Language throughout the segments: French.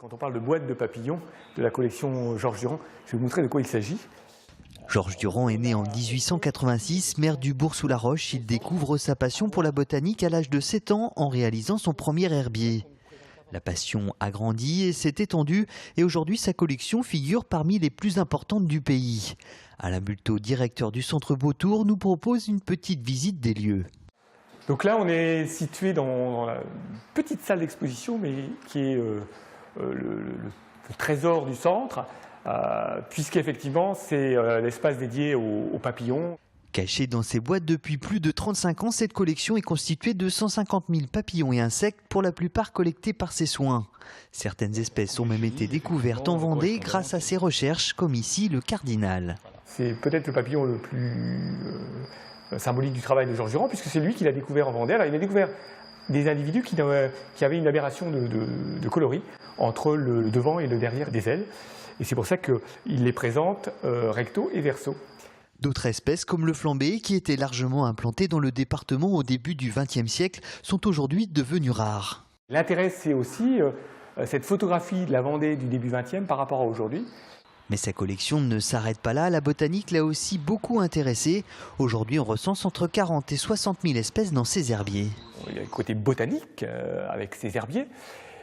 Quand on parle de boîte de papillons de la collection Georges Durand, je vais vous montrer de quoi il s'agit. Georges Durand est né en 1886, maire du Bourg-sous-la-Roche. Il découvre sa passion pour la botanique à l'âge de 7 ans en réalisant son premier herbier. La passion a grandi et s'est étendue et aujourd'hui sa collection figure parmi les plus importantes du pays. Alain Bulteau, directeur du Centre Beautour, nous propose une petite visite des lieux. Donc là, on est situé dans la petite salle d'exposition, mais qui est le trésor du centre, puisqu'effectivement, c'est l'espace dédié aux papillons. Cachée dans ses boîtes depuis plus de 35 ans, cette collection est constituée de 150 000 papillons et insectes, pour la plupart collectés par ses soins. Certaines espèces ont même été découvertes en Vendée grâce à ses recherches, comme ici le cardinal. C'est peut-être le papillon le plus symbolique du travail de Georges Durand, puisque c'est lui qui l'a découvert en Vendée. Alors, il a découvert des individus qui avaient une aberration de coloris entre le devant et le derrière des ailes. Et c'est pour ça qu'il les présente recto et verso. D'autres espèces, comme le flambé, qui était largement implanté dans le département au début du XXe siècle, sont aujourd'hui devenues rares. L'intérêt, c'est aussi cette photographie de la Vendée du début XXe par rapport à aujourd'hui. Mais sa collection ne s'arrête pas là, la botanique l'a aussi beaucoup intéressé. Aujourd'hui, on recense entre 40 et 60 000 espèces dans ses herbiers. Il y a le côté botanique avec ses herbiers,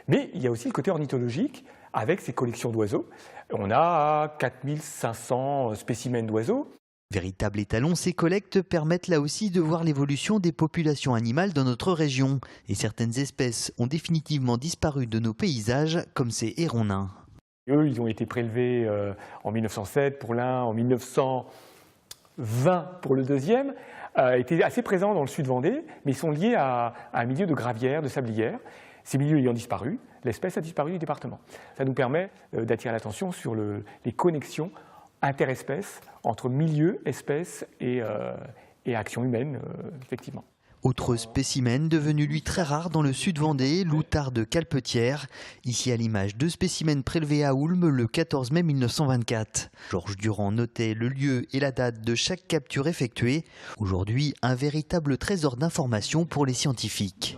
mais il y a aussi le côté ornithologique avec ses collections d'oiseaux. On a 4500 spécimens d'oiseaux. Véritable étalon, ces collectes permettent là aussi de voir l'évolution des populations animales dans notre région. Et certaines espèces ont définitivement disparu de nos paysages, comme ces hérons nains. Eux, ils ont été prélevés en 1907 pour l'un, en 1920 pour le deuxième. Étaient assez présents dans le sud Vendée, mais ils sont liés à un milieu de gravières, de sablières. Ces milieux ayant disparu, l'espèce a disparu du département. Ça nous permet d'attirer l'attention sur les connexions interespèces entre milieux, espèces et actions humaines, effectivement. Autre spécimen devenu lui très rare dans le sud Vendée, l'outarde calpetière. Ici à l'image, 2 spécimens prélevés à Oulme le 14 mai 1924. Georges Durand notait le lieu et la date de chaque capture effectuée. Aujourd'hui, un véritable trésor d'informations pour les scientifiques.